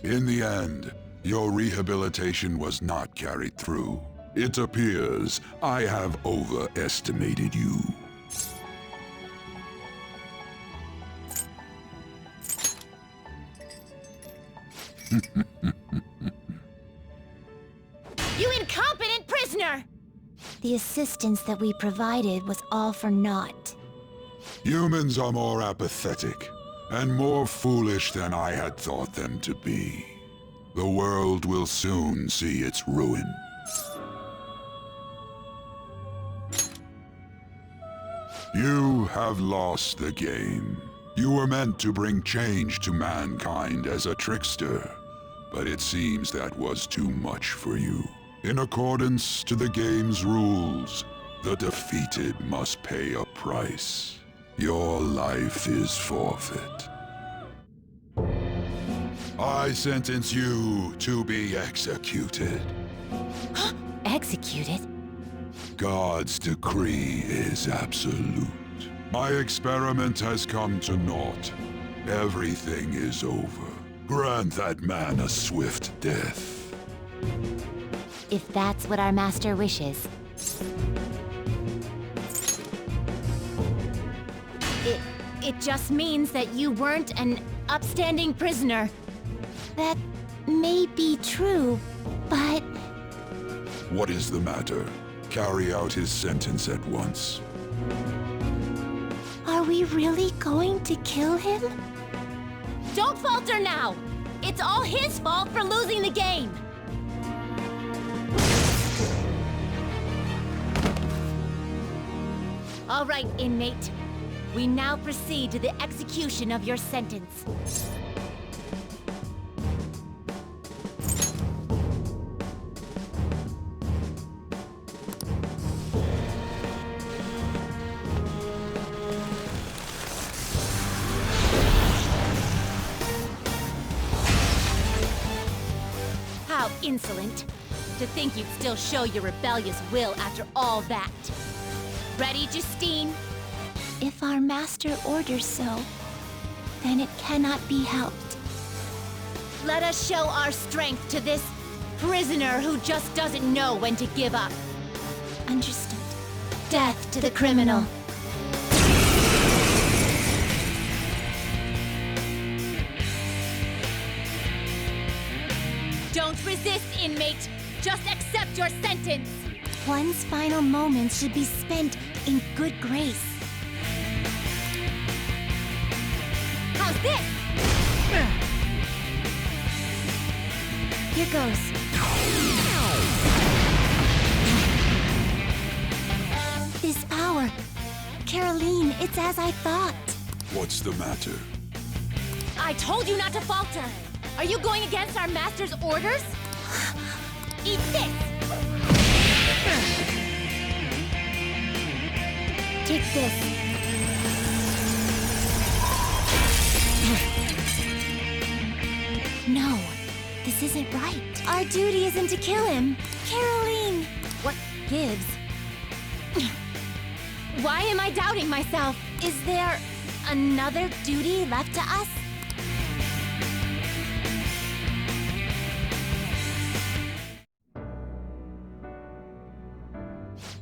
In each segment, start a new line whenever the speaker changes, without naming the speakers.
In the end, your rehabilitation was not carried through. It appears I have overestimated you.
You incompetent prisoner!
The assistance that we provided was all for naught.
Humans are more apathetic and more foolish than I had thought them to be. The world will soon see its ruin. You have lost the game. You were meant to bring change to mankind as a trickster, but it seems that was too much for you. In accordance to the game's rules, the defeated must pay a price. Your life is forfeit. I sentence you to be executed.
Executed?
God's decree is absolute. My experiment has come to naught. Everything is over. Grant that man a swift death.
If that's what our master wishes.
It just means that you weren't an upstanding prisoner.
That may be true, but...
What is the matter? Carry out his sentence at once.
Are we really going to kill him?
Don't falter now! It's all his fault for losing the game! All right, inmate. We now proceed to the execution of your sentence. How insolent. To think you'd still show your rebellious will after all that. Ready, Justine?
If our master orders so, then it cannot be helped.
Let us show our strength to this prisoner who just doesn't know when to give up.
Understood.
Death to the criminal. Don't resist, inmate. Just accept your sentence.
One's final moments should be spent in good grace.
How's this?
Here goes. This power. Caroline, it's as I thought.
What's the matter?
I told you not to falter. Are you going against our master's orders? Eat this!
Take this. No, this isn't right. Our duty isn't to kill him. Caroline!
What gives? Why am I doubting myself?
Is there another duty left to us?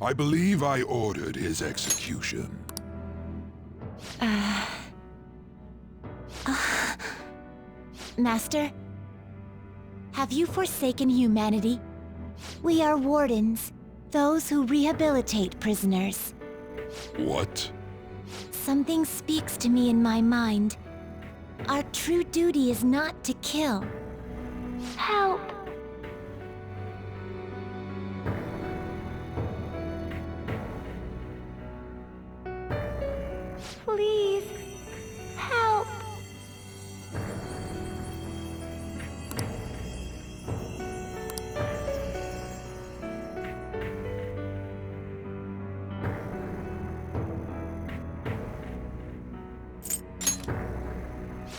I believe I ordered his execution.
Master, have you forsaken humanity? We are wardens, those who rehabilitate prisoners.
What?
Something speaks to me in my mind. Our true duty is not to kill. Help! Please, help!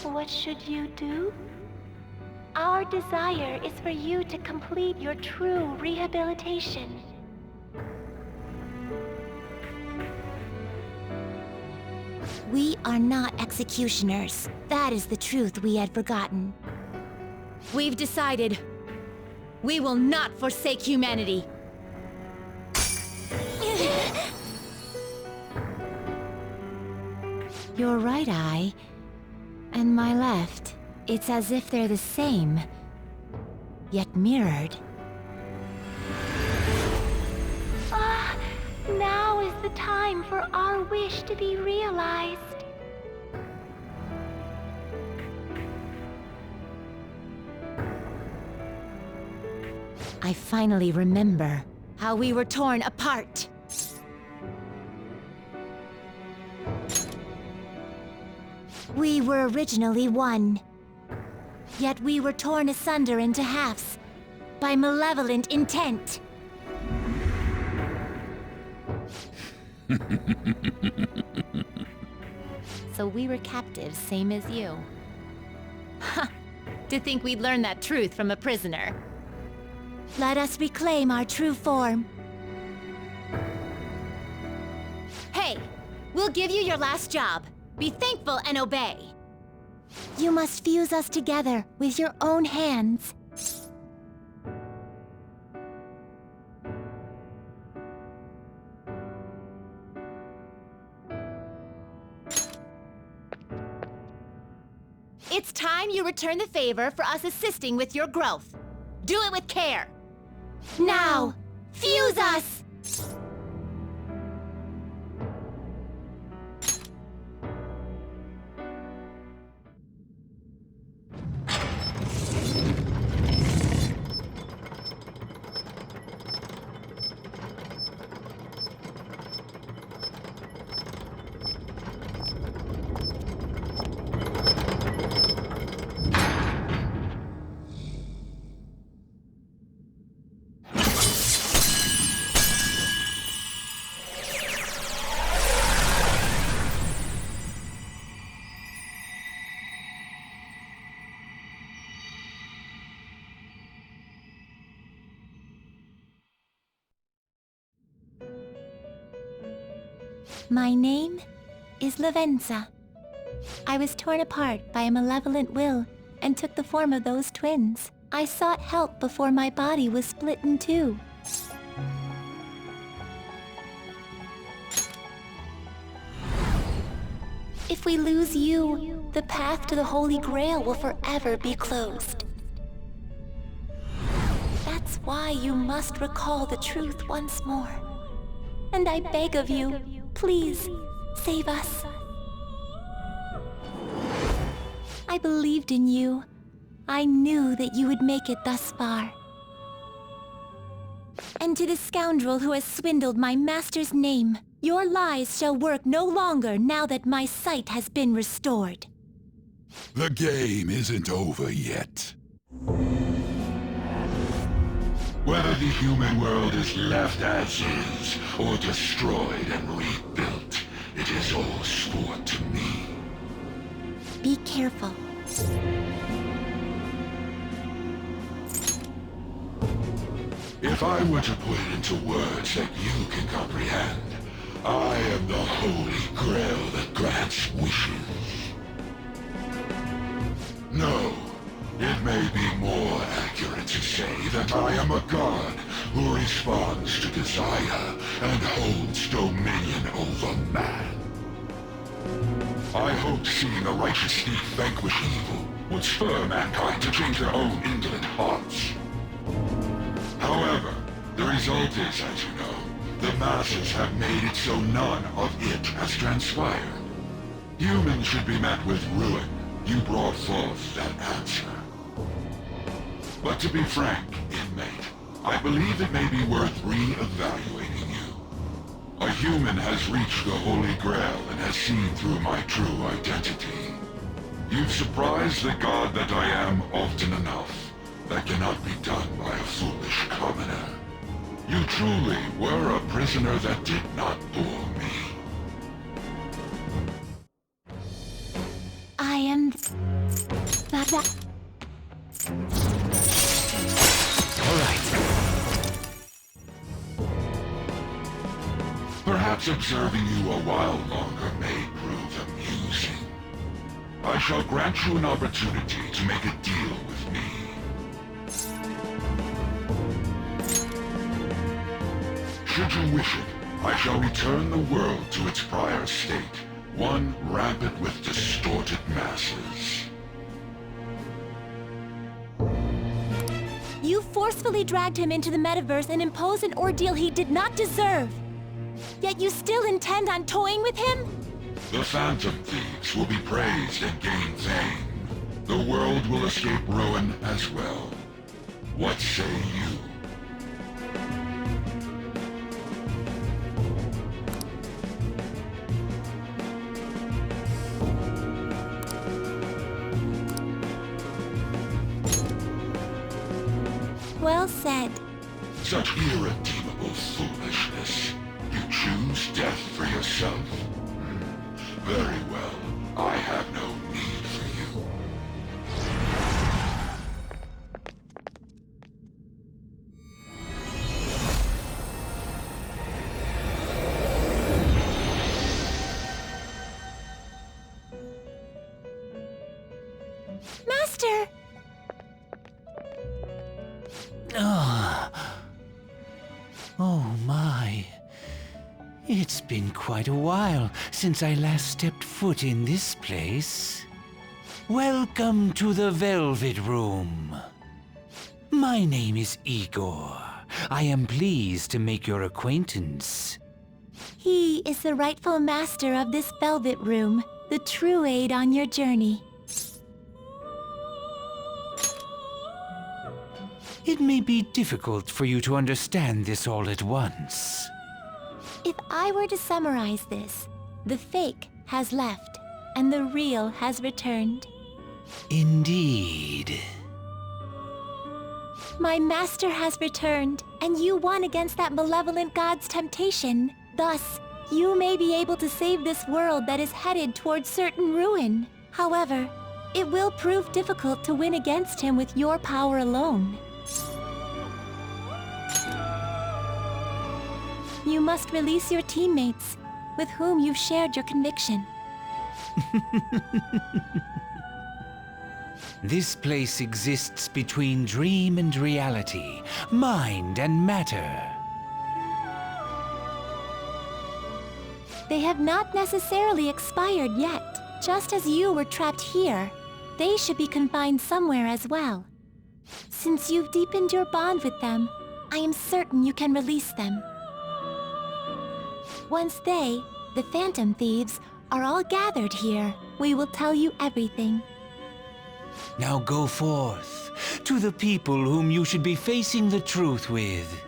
What should you do? Our desire is for you to complete your true rehabilitation. We are not executioners. That is the truth we had forgotten.
We've decided. We will not forsake humanity.
Your right eye and my left. It's as if they're the same, yet mirrored. Ah, now is the time for our wish to be realized. I finally remember
How we were torn apart.
we were originally one. Yet we were torn asunder into halves by malevolent intent.
So we were captives, same as you. Ha! To think we'd learn that truth from a prisoner.
Let us reclaim our true form.
Hey! We'll give you your last job. Be thankful and obey.
You must fuse us together with your own hands.
It's time you return the favor for us assisting with your growth. Do it with care.
Now, fuse us! My name is Lavenza. I was torn apart by a malevolent will and took the form of those twins. I sought help before my body was split in two. If we lose you, the path to the Holy Grail will forever be closed. That's why you must recall the truth once more. And I beg of you, please, save us. I believed in you. I knew that you would make it thus far. And to the scoundrel who has swindled my master's name, your lies shall work no longer now that my sight has been restored.
The game isn't over yet. Whether the human world is left as is, or destroyed and rebuilt, it is all sport to me.
Be careful.
If I were to put it into words that you can comprehend, I am the Holy Grail that grants wishes. No, it may be more accurate to say that I am a god who responds to desire and holds dominion over man. I hoped seeing a righteous thief vanquish evil would spur mankind to change their own indolent hearts. However, the result is, as you know, the masses have made it so none of it has transpired. Humans should be met with ruin. You brought forth that answer. But to be frank, inmate, I believe it may be worth re-evaluating you. A human has reached the Holy Grail and has seen through my true identity. You've surprised the god that I am often enough. That cannot be done by a foolish commoner. You truly were a prisoner that did not bore me.
I am... that...
All right. Perhaps observing you a while longer may prove amusing. I shall grant you an opportunity to make a deal with me. Should you wish it, I shall return the world to its prior state, one rampant with distorted masses.
You forcefully dragged him into the metaverse and imposed an ordeal he did not deserve. Yet you still intend on toying with him?
The Phantom Thieves will be praised and gain fame. The world will escape ruin as well. What say you?
Well said.
Such irredeemable foolishness. You choose death for yourself? Very well. I have no need for you.
Master!
Oh my. It's been quite a while since I last stepped foot in this place. Welcome to the Velvet Room. My name is Igor. I am pleased to make your acquaintance.
He is the rightful master of this Velvet Room, the true aid on your journey.
It may be difficult for you to understand this all at once.
If I were to summarize this, the fake has left, and the real has returned.
Indeed.
My master has returned, and you won against that malevolent god's temptation. Thus, you may be able to save this world that is headed towards certain ruin. However, it will prove difficult to win against him with your power alone. You must release your teammates, with whom you've shared your conviction.
This place exists between dream and reality, mind and matter.
They have not necessarily expired yet. Just as you were trapped here, they should be confined somewhere as well. Since you've deepened your bond with them, I am certain you can release them. Once they, the Phantom Thieves, are all gathered here, we will tell you everything.
Now go forth, to the people whom you should be facing the truth with.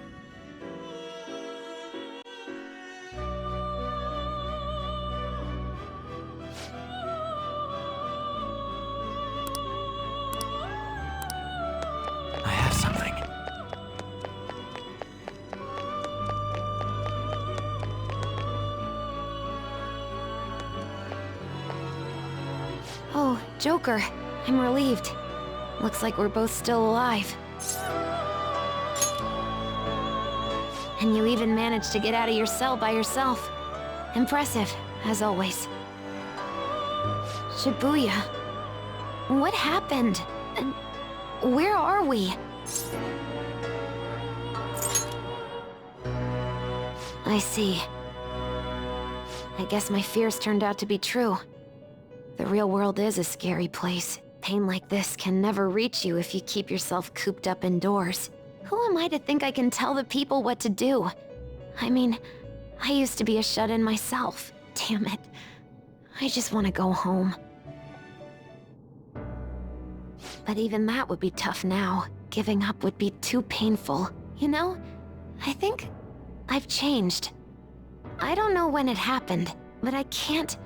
I have something.
Oh, Joker. I'm relieved. Looks like we're both still alive. And you even managed to get out of your cell by yourself. Impressive, as always. Shibuya. What happened? And where are we? I see. I guess my fears turned out to be true. The real world is a scary place. Pain like this can never reach you if you keep yourself cooped up indoors. Who am I to think I can tell the people what to do? I mean, I used to be a shut-in myself. Damn it. I just want to go home. But even that would be tough now. Giving up would be too painful. You know, I think I've changed. I don't know when it happened, but I can't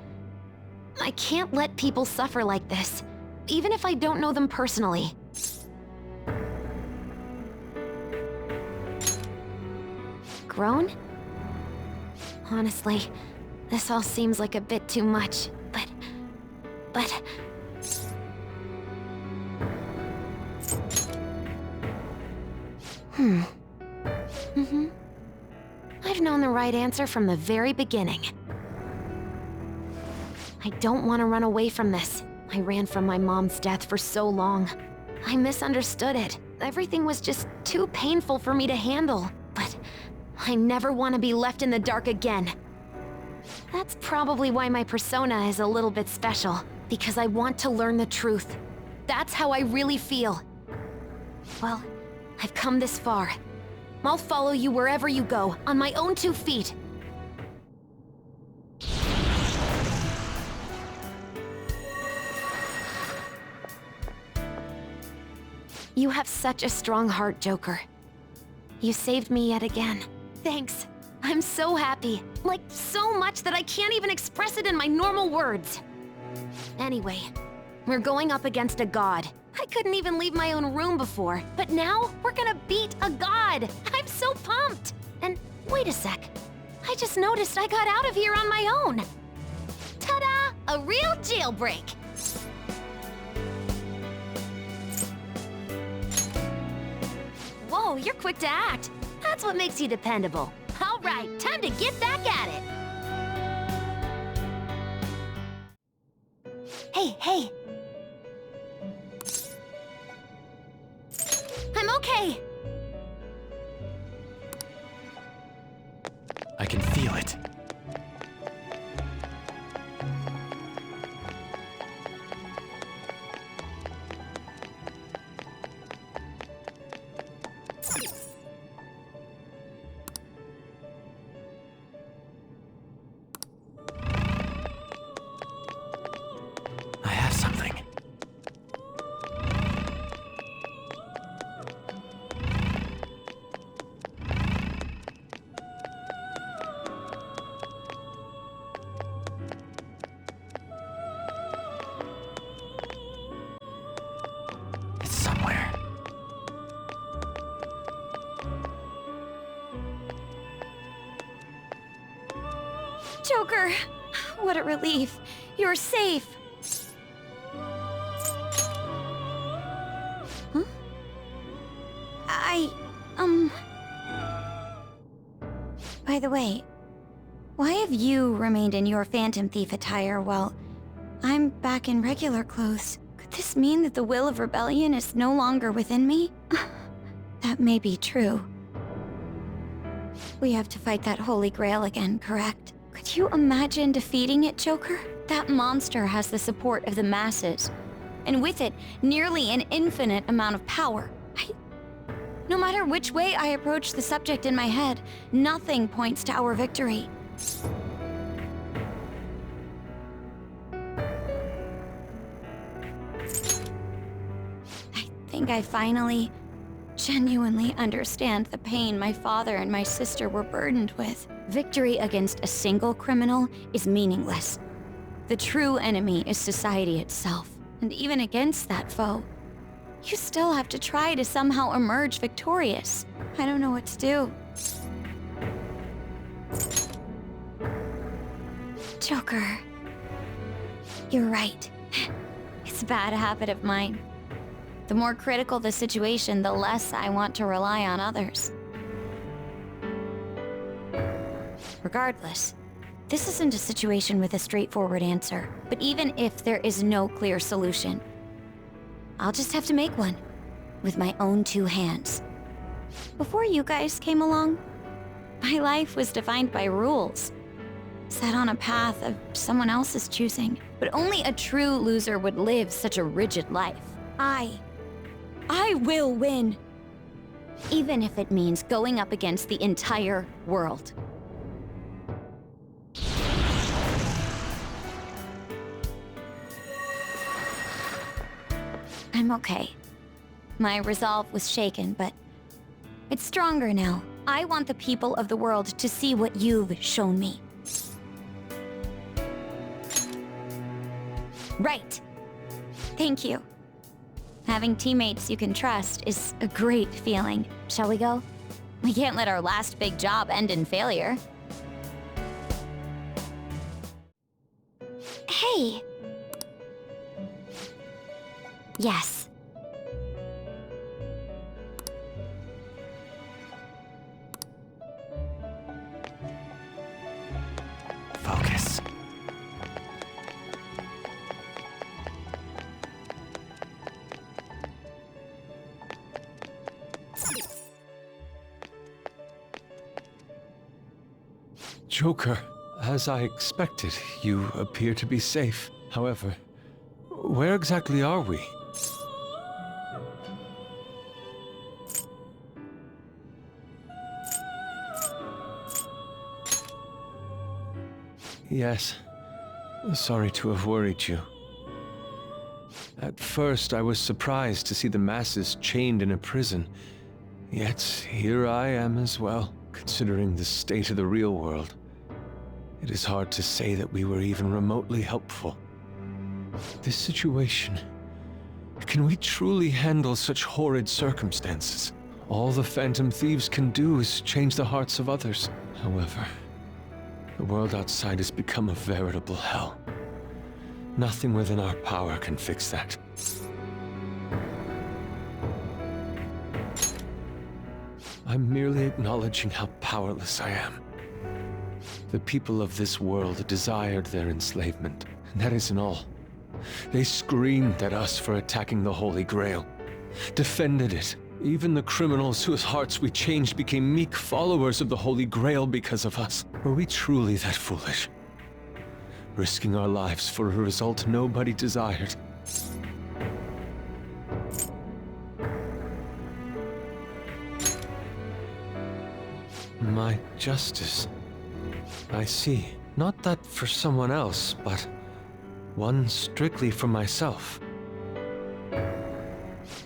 let people suffer like this, even if I don't know them personally. Grown? Honestly, this all seems like a bit too much, but... I've known the right answer from the very beginning. I don't want to run away from this. I ran from my mom's death for so long. I misunderstood it. Everything was just too painful for me to handle. But I never want to be left in the dark again. That's probably why my persona is a little bit special, because I want to learn the truth. That's how I really feel. Well, I've come this far. I'll follow you wherever you go, on my own 2 feet. You have such a strong heart, Joker. You saved me yet again. Thanks. I'm so happy. Like, so much that I can't even express it in my normal words. Anyway, we're going up against a god. I couldn't even leave my own room before, but now we're gonna beat a god. I'm so pumped. And wait a sec. I just noticed I got out of here on my own. Ta-da! A real jailbreak. Whoa, you're quick to act. That's what makes you dependable. All right, time to get back at it. Hey. I'm okay.
I can feel it. I have something. It's somewhere.
Joker, what a relief. You're safe. Huh?
By the way, why have you remained in your Phantom Thief attire while I'm back in regular clothes? Could this mean that the will of rebellion is no longer within me? That may be true. We have to fight that Holy Grail again, correct? Could you imagine defeating it, Joker? That monster has the support of the masses, and with it, nearly an infinite amount of power. No matter which way I approach the subject in my head, nothing points to our victory. I think I finally, genuinely understand the pain my father and my sister were burdened with. Victory against a single criminal is meaningless. The true enemy is society itself. And even against that foe, you still have to try to somehow emerge victorious. I don't know what to do. Joker. You're right. It's a bad habit of mine. The more critical the situation, the less I want to rely on others. Regardless, this isn't a situation with a straightforward answer. But even if there is no clear solution, I'll just have to make one, with my own 2 hands. Before you guys came along, my life was defined by rules, set on a path of someone else's choosing. But only a true loser would live such a rigid life. I will win! Even if it means going up against the entire world. I'm okay. My resolve was shaken, but it's stronger now. I want the people of the world to see what you've shown me. Right. Thank you. Having teammates you can trust is a great feeling. Shall we go? We can't let our last big job end in failure. Hey! Yes.
Focus.
Joker, as I expected, you appear to be safe. However, where exactly are we? Yes. Sorry to have worried you. At first, I was surprised to see the masses chained in a prison. Yet, here I am as well, considering the state of the real world. It is hard to say that we were even remotely helpful. This situation... Can we truly handle such horrid circumstances? All the Phantom Thieves can do is change the hearts of others. However, the world outside has become a veritable hell. Nothing within our power can fix that. I'm merely acknowledging how powerless I am. The people of this world desired their enslavement, and that isn't all. They screamed at us for attacking the Holy Grail, defended it. Even the criminals whose hearts we changed became meek followers of the Holy Grail because of us. Were we truly that foolish? Risking our lives for a result nobody desired. My justice. I see. Not that for someone else, but one strictly for myself.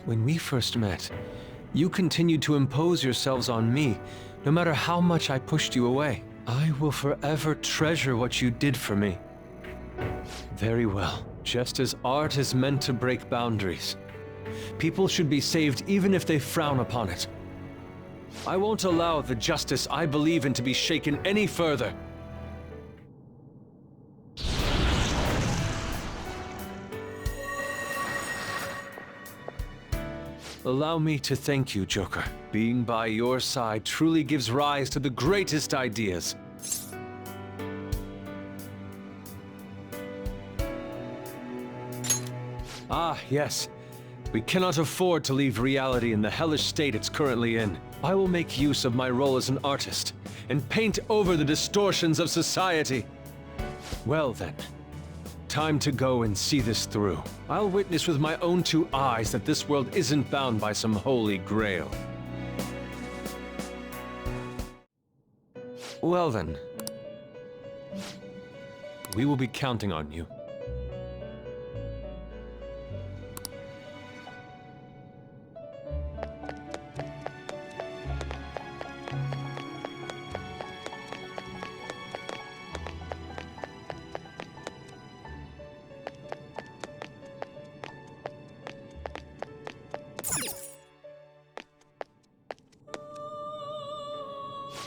When we first met, you continued to impose yourselves on me, no matter how much I pushed you away. I will forever treasure what you did for me. Very well. Just as art is meant to break boundaries, people should be saved even if they frown upon it. I won't allow the justice I believe in to be shaken any further. Allow me to thank you, Joker. Being by your side truly gives rise to the greatest ideas. Ah, yes. We cannot afford to leave reality in the hellish state it's currently in. I will make use of my role as an artist and paint over the distortions of society. Well then, time to go and see this through. I'll witness with my own two eyes that this world isn't bound by some holy grail. Well then, we will be counting on you.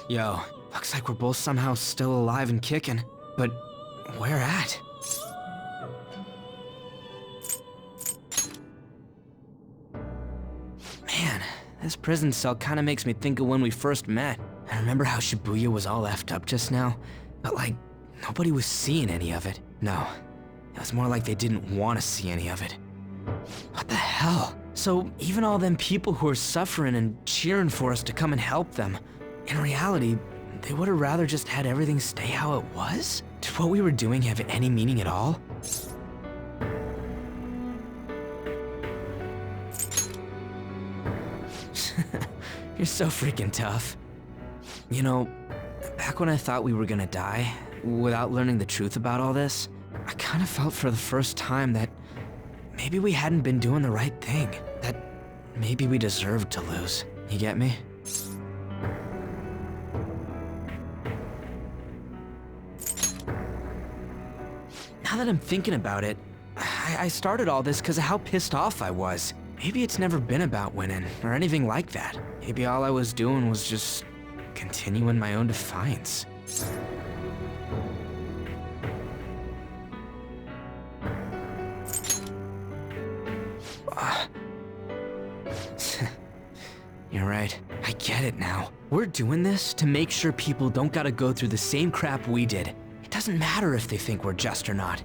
Yo, looks like we're both somehow still alive and kicking. But where at? Man, this prison cell kinda makes me think of when we first met. I remember how Shibuya was all effed up just now, but like, nobody was seeing any of it. No, it was more like they didn't want to see any of it. What the hell? So even all them people who are suffering and cheering for us to come and help them, in reality, they would have rather just had everything stay how it was? Did what we were doing have any meaning at all? You're so freaking tough. You know, back when I thought we were gonna die, without learning the truth about all this, I kind of felt for the first time that maybe we hadn't been doing the right thing. That maybe we deserved to lose. You get me? Now that I'm thinking about it, I started all this because of how pissed off I was. Maybe it's never been about winning, or anything like that. Maybe all I was doing was just continuing my own defiance. You're right. I get it now. We're doing this to make sure people don't gotta go through the same crap we did. It doesn't matter if they think we're just or not.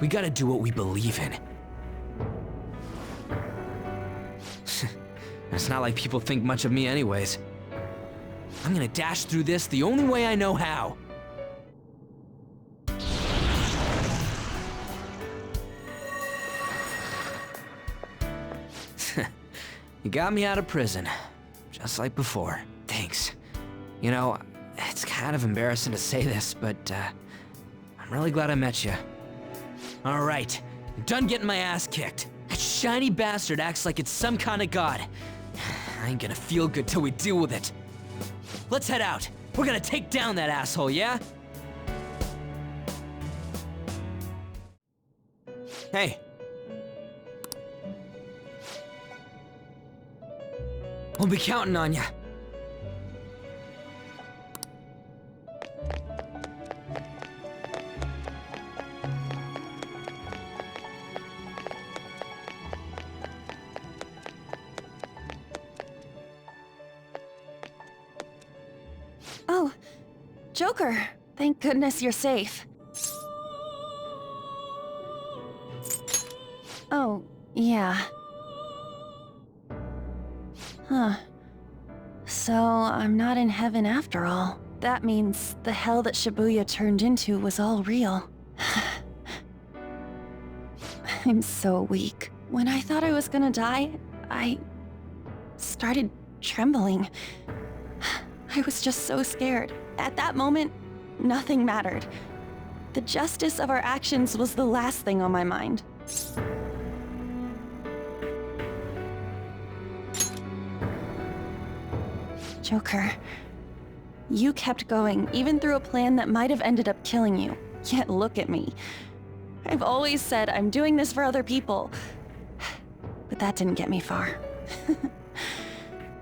We gotta do what we believe in. It's not like people think much of me anyways. I'm gonna dash through this the only way I know how. You got me out of prison, just like before. Thanks. You know, it's kind of embarrassing to say this, but I'm really glad I met you. All right, I'm done getting my ass kicked. That shiny bastard acts like it's some kind of god. I ain't gonna feel good till we deal with it. Let's head out. We're gonna take down that asshole, yeah? Hey. We'll be counting on ya.
Oh, Joker. Thank goodness you're safe. Oh, yeah. Huh. So, I'm not in heaven after all. That means the hell that Shibuya turned into was all real. I'm so weak. When I thought I was gonna die, I started trembling. I was just so scared. At that moment, nothing mattered. The justice of our actions was the last thing on my mind. Joker, you kept going, even through a plan that might have ended up killing you. Yet look at me. I've always said I'm doing this for other people. But that didn't get me far.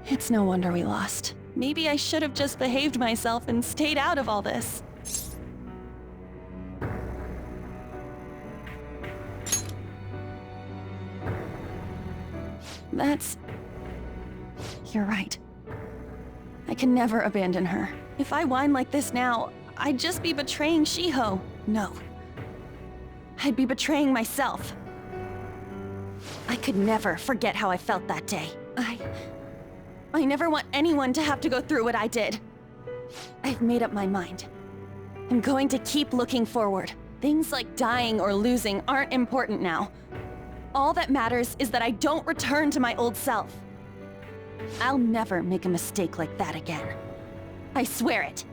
It's no wonder we lost. Maybe I should have just behaved myself and stayed out of all this. You're right. I can never abandon her. If I whine like this now, I'd just be betraying Shiho. No. I'd be betraying myself. I could never forget how I felt that day. I never want anyone to have to go through what I did. I've made up my mind. I'm going to keep looking forward. Things like dying or losing aren't important now. All that matters is that I don't return to my old self. I'll never make a mistake like that again. I swear it.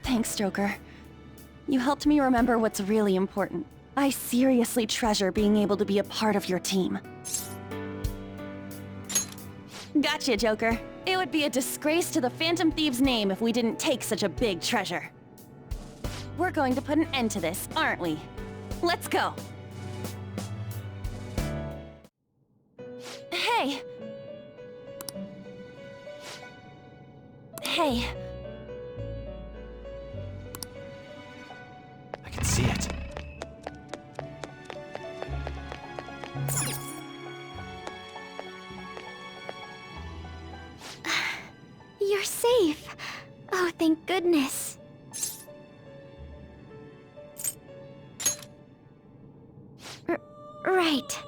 Thanks, Joker. You helped me remember what's really important. I seriously treasure being able to be a part of your team. Gotcha, Joker. It would be a disgrace to the Phantom Thieves' name if we didn't take such a big treasure. We're going to put an end to this, aren't we? Let's go! Hey! Hey.
I can see it.
You're safe. Oh, thank goodness. Right.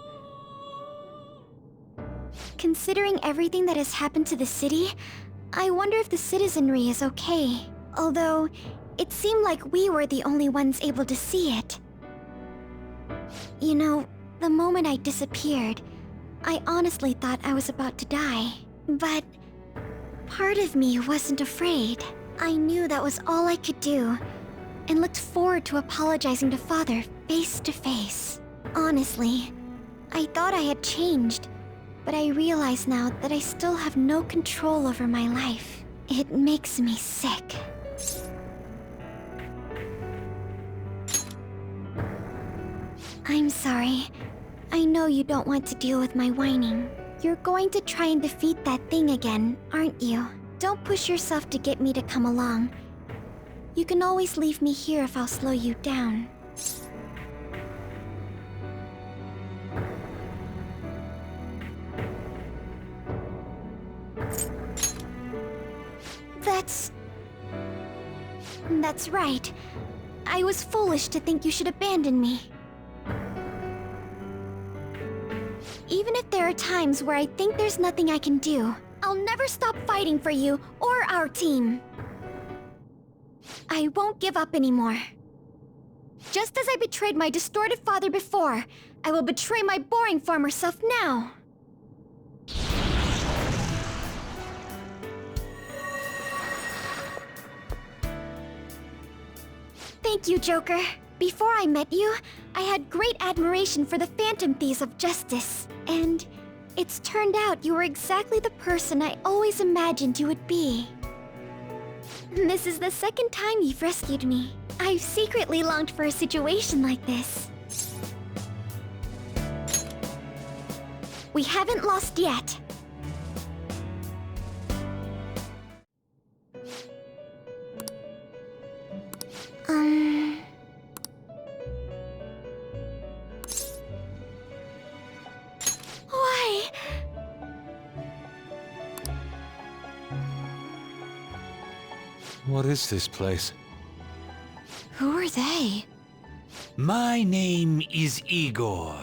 Considering everything that has happened to the city, I wonder if the citizenry is okay. Although, it seemed like we were the only ones able to see it. You know, the moment I disappeared, I honestly thought I was about to die. But part of me wasn't afraid. I knew that was all I could do, and looked forward to apologizing to Father face to face. Honestly, I thought I had changed, but I realize now that I still have no control over my life. It makes me sick. I'm sorry. I know you don't want to deal with my whining. You're going to try and defeat that thing again, aren't you? Don't push yourself to get me to come along. You can always leave me here if I'll slow you down. That's right. I was foolish to think you should abandon me. Even if there are times where I think there's nothing I can do, I'll never stop fighting for you or our team. I won't give up anymore. Just as I betrayed my distorted father before, I will betray my boring farmer self now. Thank you, Joker. Before I met you, I had great admiration for the Phantom Thieves of Justice. And it's turned out you were exactly the person I always imagined you would be. This is the second time you've rescued me. I've secretly longed for a situation like this. We haven't lost yet. Why?
What is this place?
Who are they?
My name is Igor.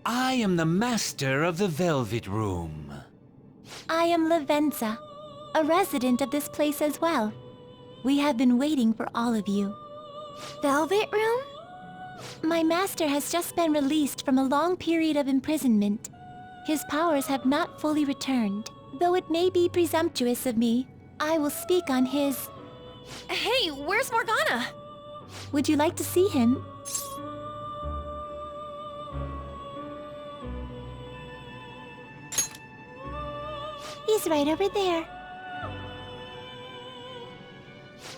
I am the master of the Velvet Room.
I am Lavenza, a resident of this place as well. We have been waiting for all of you.
Velvet Room?
My master has just been released from a long period of imprisonment. His powers have not fully returned. Though it may be presumptuous of me, I will speak on his...
Hey, where's Morgana?
Would you like to see him? He's right over there.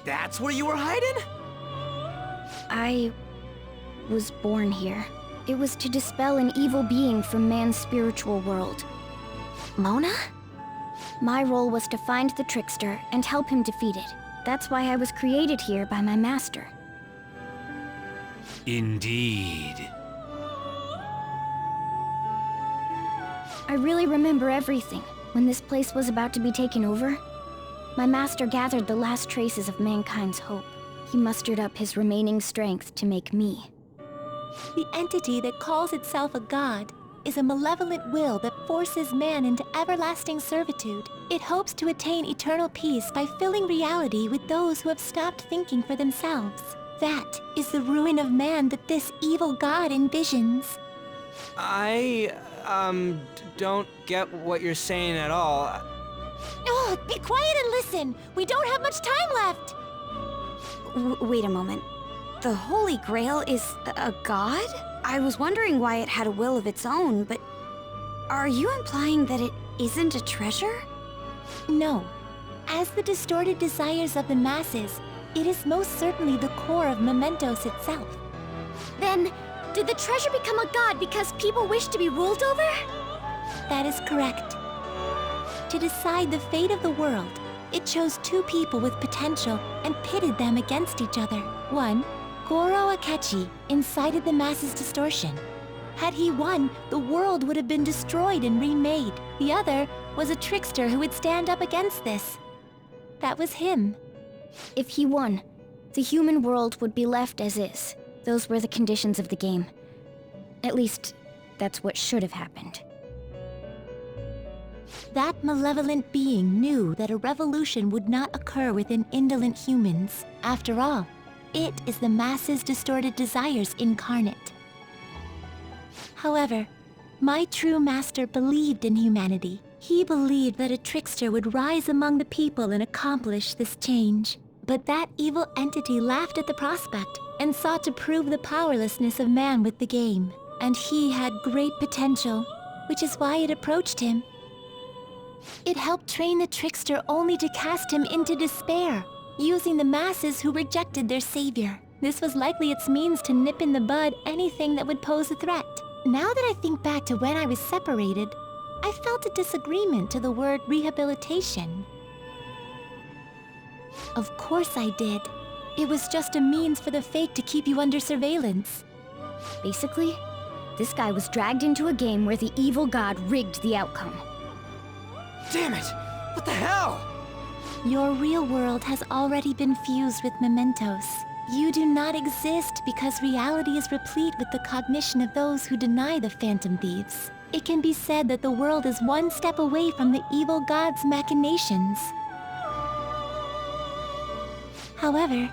That's where you were hiding?
I was born here. It was to dispel an evil being from man's spiritual world. Mona? My role was to find the trickster and help him defeat it. That's why I was created here by my master.
Indeed.
I really remember everything. When this place was about to be taken over, my master gathered the last traces of mankind's hope. He mustered up his remaining strength to make me.
The entity that calls itself a god is a malevolent will that forces man into everlasting servitude. It hopes to attain eternal peace by filling reality with those who have stopped thinking for themselves. That is the ruin of man that this evil god envisions.
I, don't get what you're saying at all.
Oh, be quiet and listen! We don't have much time left!
Wait a moment. The Holy Grail is a god? I was wondering why it had a will of its own, but... Are you implying that it isn't a treasure?
No. As the distorted desires of the masses, it is most certainly the core of Mementos itself.
Then, did the treasure become a god because people wish to be ruled over?
That is correct. To decide the fate of the world, it chose two people with potential and pitted them against each other. One, Goro Akechi, incited the masses' distortion. Had he won, the world would have been destroyed and remade. The other was a trickster who would stand up against this. That was him.
If he won, the human world would be left as is. Those were the conditions of the game. At least, that's what should have happened.
That malevolent being knew that a revolution would not occur within indolent humans. After all, it is the masses' distorted desires incarnate. However, my true master believed in humanity. He believed that a trickster would rise among the people and accomplish this change. But that evil entity laughed at the prospect and sought to prove the powerlessness of man with the game. And he had great potential, which is why it approached him. It helped train the trickster only to cast him into despair, using the masses who rejected their savior. This was likely its means to nip in the bud anything that would pose a threat. Now that I think back to when I was separated, I felt a disagreement to the word rehabilitation. Of course I did. It was just a means for the fake to keep you under surveillance.
Basically, this guy was dragged into a game where the evil god rigged the outcome.
Damn it! What the hell?
Your real world has already been fused with Mementos. You do not exist because reality is replete with the cognition of those who deny the Phantom Thieves. It can be said that the world is one step away from the evil god's machinations. However,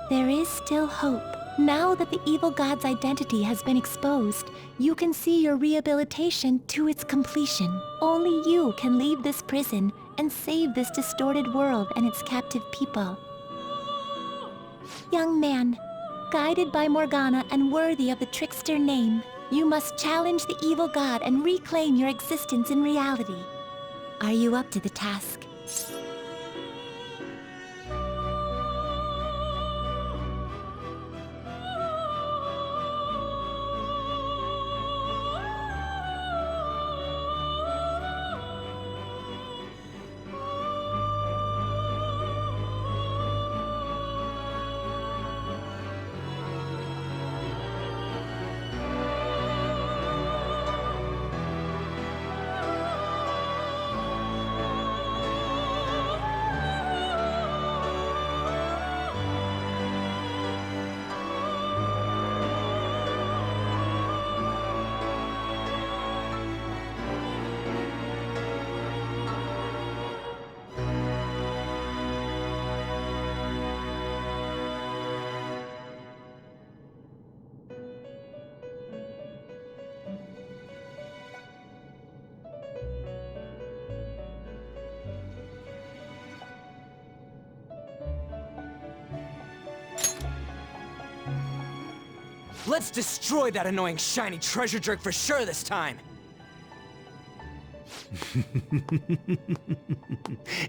there is still hope. Now that the evil god's identity has been exposed, you can see your rehabilitation to its completion. Only you can leave this prison and save this distorted world and its captive people. Young man, guided by Morgana and worthy of the trickster name, you must challenge the evil god and reclaim your existence in reality. Are you up to the task?
Let's destroy that annoying shiny treasure jerk for sure this time!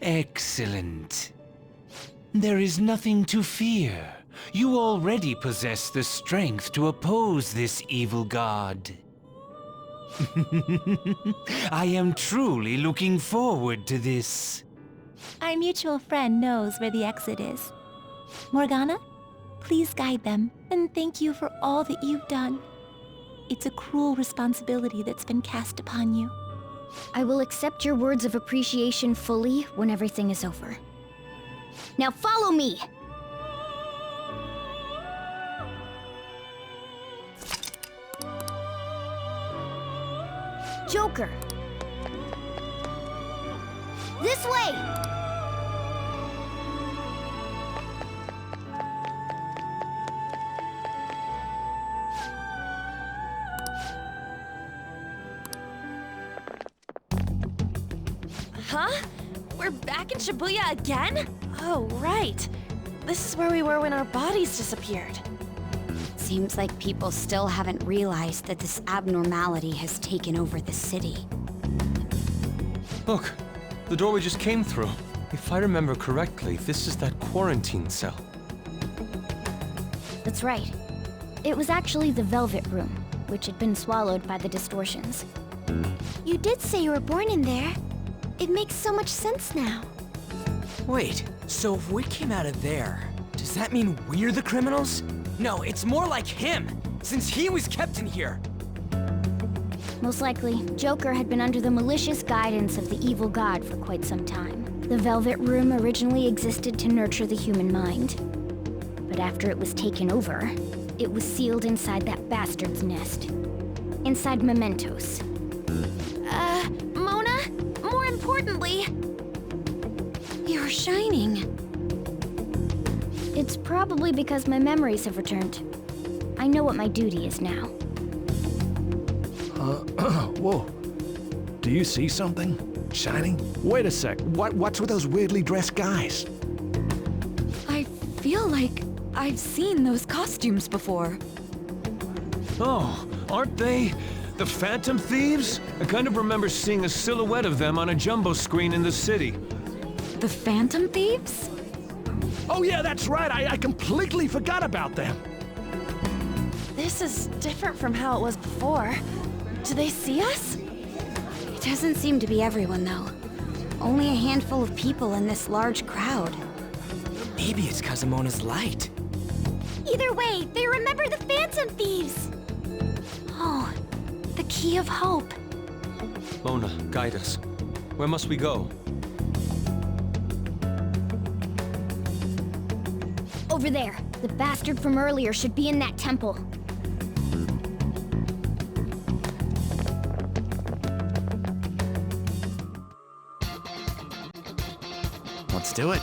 Excellent. There is nothing to fear. You already possess the strength to oppose this evil god. I am truly looking forward to this.
Our mutual friend knows where the exit is. Morgana, please guide them, and thank you for all that you've done. It's a cruel responsibility that's been cast upon you.
I will accept your words of appreciation fully when everything is over. Now follow me! Joker! This way!
Huh? We're back in Shibuya again? Oh, right. This is where we were when our bodies disappeared.
Seems like people still haven't realized that this abnormality has taken over the city.
Look, the door we just came through. If I remember correctly, this is that quarantine cell.
That's right. It was actually the Velvet Room, which had been swallowed by the distortions.
You did say you were born in there. It makes so much sense now.
Wait, so if we came out of there, does that mean we're the criminals? No, it's more like him, since he was kept in here.
Most likely, Joker had been under the malicious guidance of the evil god for quite some time. The Velvet Room originally existed to nurture the human mind. But after it was taken over, it was sealed inside that bastard's nest. Inside Mementos.
Mona? More importantly... You're shining.
It's probably because my memories have returned. I know what my duty is now.
Whoa. Do you see something? Shining? Wait a sec. What's with those weirdly dressed guys?
I feel like I've seen those costumes before.
Oh, aren't they the Phantom Thieves? I kind of remember seeing a silhouette of them on a jumbo screen in the city.
The Phantom Thieves?
Oh yeah, that's right. I completely forgot about them.
This is different from how it was before. Do they see us?
It doesn't seem to be everyone, though. Only a handful of people in this large crowd.
Maybe it's Kazumona's light.
Either way, they remember the Phantom Thieves! Oh, the Key of Hope.
Mona, guide us. Where must we go?
Over there. The bastard from earlier should be in that temple.
Let's do it.